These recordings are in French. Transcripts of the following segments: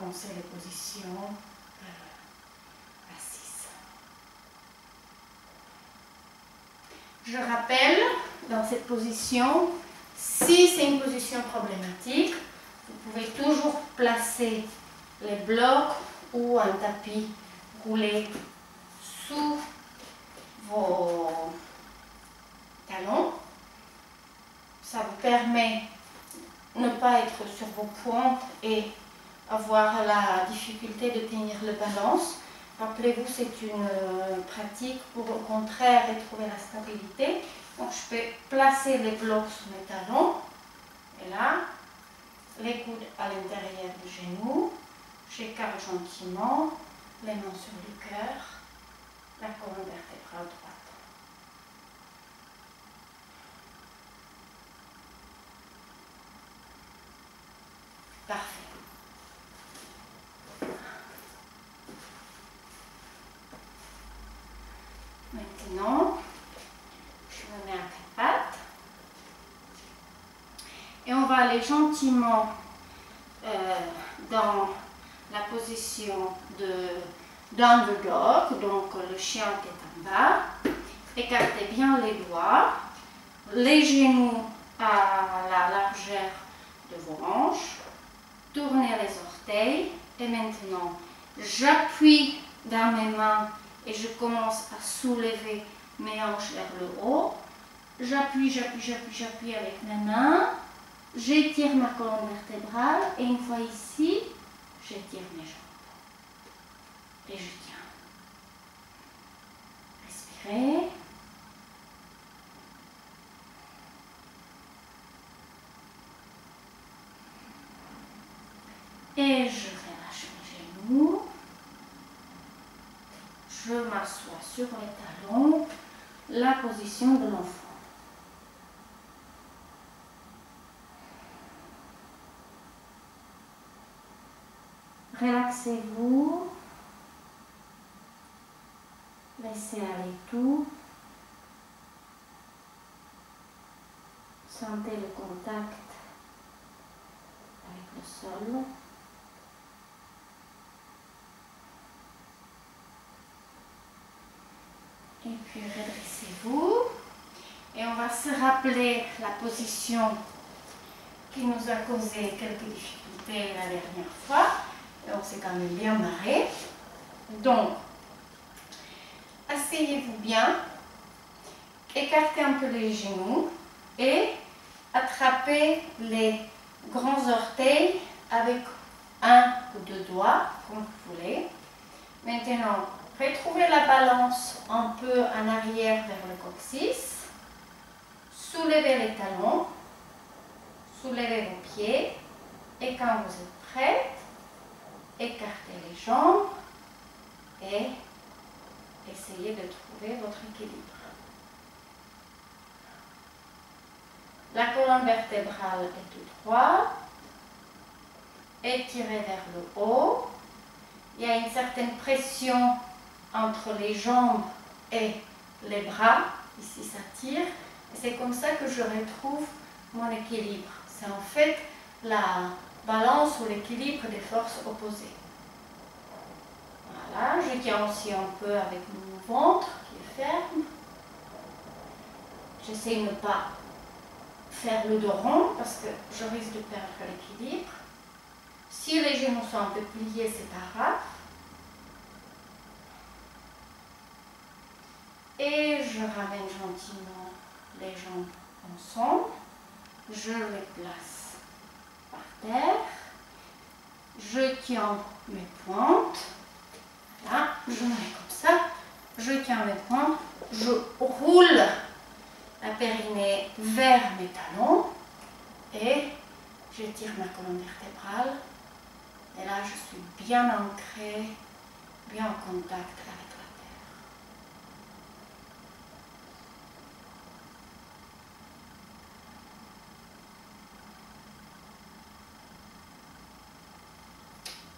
commencer les positions assises. Je rappelle, dans cette position, si c'est une position problématique, vous pouvez toujours placer les blocs ou un tapis roulé sous vos talons. Ça vous permet de ne pas être sur vos pointes et avoir la difficulté de tenir le balance. Rappelez-vous, c'est une pratique pour au contraire retrouver la stabilité. Donc je peux placer les blocs sous mes talons et là, les coudes à l'intérieur du genou, j'écarte gentiment les mains sur le cœur, la colonne vertébrale droite. Parfait. Maintenant, je me mets à quatre pattes et on va aller gentiment dans la position d'underdog, donc le chien qui est en bas. Écartez bien les doigts, les genoux à la largeur de vos hanches, tournez les orteils et maintenant j'appuie dans mes mains et je commence à soulever mes hanches vers le haut. J'appuie avec mes mains. J'étire ma colonne vertébrale et une fois ici, j'étire mes jambes. Et je tiens. Respirez. Et je relâche mes genoux. Je m'assois sur les talons. La position de l'enfant. Relaxez-vous, laissez aller tout, sentez le contact avec le sol. Et puis redressez-vous et on va se rappeler la position qui nous a causé quelques difficultés la dernière fois. Et on s'est quand même bien marré. Donc, asseyez-vous bien, écartez un peu les genoux et attrapez les grands orteils avec un ou deux doigts, comme vous voulez. Maintenant, retrouvez la balance un peu en arrière vers le coccyx. Soulevez les talons, soulevez vos pieds et quand vous êtes prêts, écartez les jambes et essayez de trouver votre équilibre. La colonne vertébrale est toute droite, étirez vers le haut. Il y a une certaine pression entre les jambes et les bras. Ici, ça tire. Et c'est comme ça que je retrouve mon équilibre. C'est en fait la balance ou l'équilibre des forces opposées. Voilà, je tiens aussi un peu avec mon ventre qui est ferme. J'essaie de ne pas faire le dos rond parce que je risque de perdre l'équilibre. Si les genoux sont un peu pliés, c'est pas grave. Et je ramène gentiment les jambes ensemble. Je les place par terre. Je tiens mes pointes. Là, je me mets comme ça. Je tiens mes pointes. Je roule la périnée vers mes talons. Et j'étire ma colonne vertébrale. Et là, je suis bien ancrée, bien en contact avec la terre.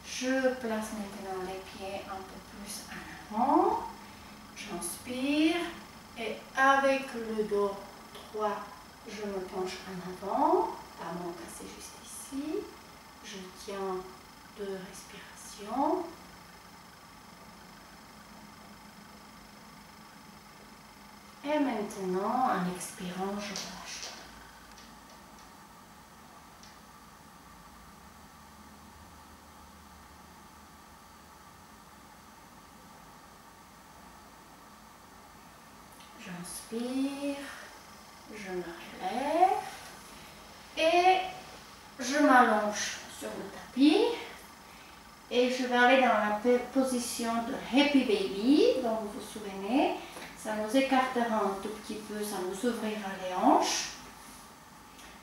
Je place maintenant les pieds un peu plus en avant. J'inspire et avec le dos droit, je me penche en avant. Pas mon casser juste ici. Je tiens 2 respirations. Et maintenant, en expirant, je relâche. J'inspire, je me relève et je m'allonge sur le tapis et je vais aller dans la position de Happy Baby, dont vous vous souvenez. Ça nous écartera un tout petit peu, ça nous ouvrira les hanches.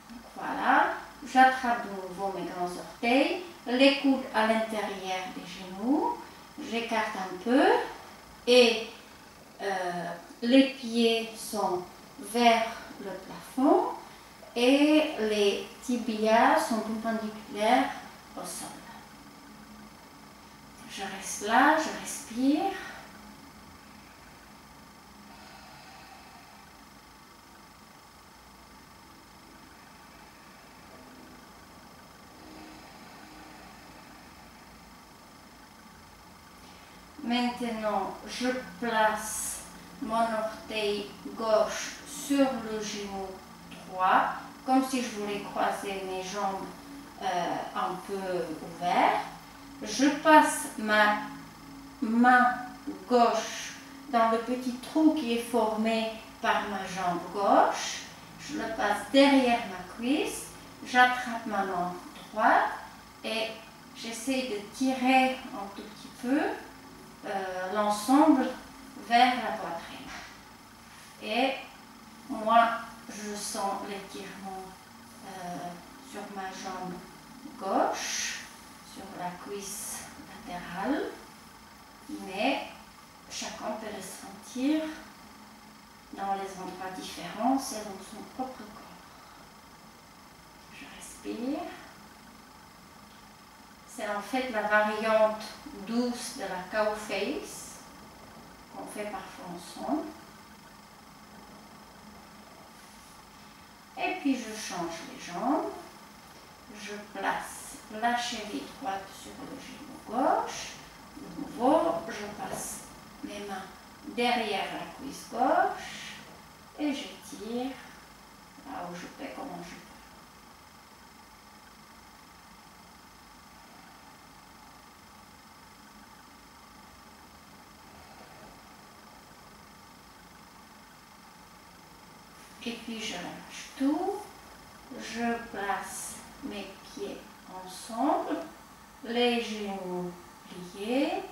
Donc voilà, j'attrape de nouveau mes grands orteils, les coudes à l'intérieur des genoux, j'écarte un peu et les pieds sont vers le plafond et les tibias sont perpendiculaires au sol. Je reste là, je respire. Maintenant, je place mon orteil gauche sur le genou droit, comme si je voulais croiser mes jambes un peu ouvertes. Je passe ma main gauche dans le petit trou qui est formé par ma jambe gauche. Je le passe derrière ma cuisse, j'attrape ma main droite et j'essaie de tirer un tout petit peu l'ensemble vers la poitrine. Et moi, je sens l'étirement sur ma jambe gauche, sur la cuisse latérale, mais chacun peut le sentir dans les endroits différents selon son propre corps. Je respire. C'est en fait la variante douce de la cow face qu'on fait parfois ensemble. Et puis je change les jambes. Je place la cheville droite sur le genou gauche. De nouveau, je passe mes mains derrière la cuisse gauche et je tire là où je peux, comment je peux. Et puis je lâche tout, je place mes pieds ensemble, les genoux pliés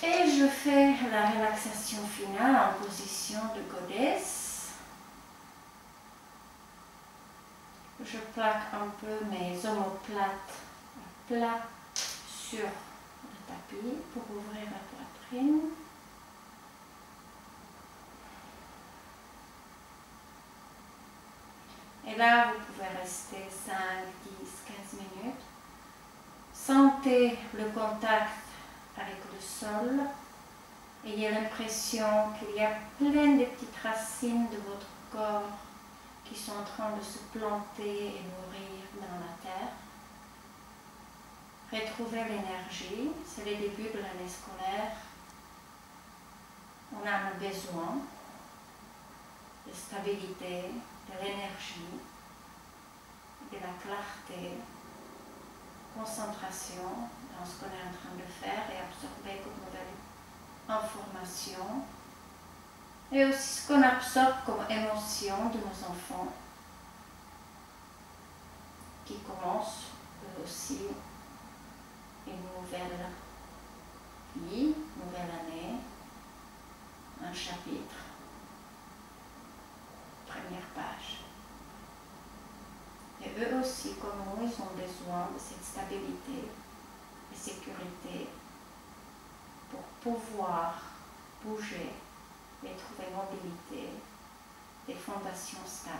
et je fais la relaxation finale en position de goddess. Je plaque un peu mes omoplates à plat sur le tapis pour ouvrir la poitrine. Et là, vous pouvez rester 5, 10, 15 minutes. Sentez le contact avec le sol. Ayez l'impression qu'il y a plein de petites racines de votre corps qui sont en train de se planter et mourir dans la terre. Retrouvez l'énergie. C'est le début de l'année scolaire. On a besoin de stabilité, de l'énergie, de la clarté, concentration dans ce qu'on est en train de faire et absorber comme nouvelle information. Et aussi ce qu'on absorbe comme émotion de nos enfants qui commencent eux aussi une nouvelle vie, une nouvelle année, un chapitre. Première page. Et eux aussi, comme nous, ils ont besoin de cette stabilité et sécurité pour pouvoir bouger et trouver mobilité, des fondations stables.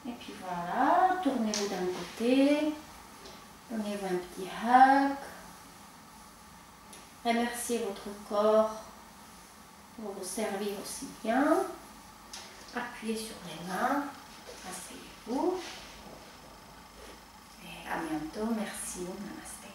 Et puis voilà, tournez-vous d'un côté, donnez-vous un petit hug, remerciez votre corps pour vous servir aussi bien. Appuyez sur les mains Asseyez-vous. Et à bientôt. Merci. Namaste.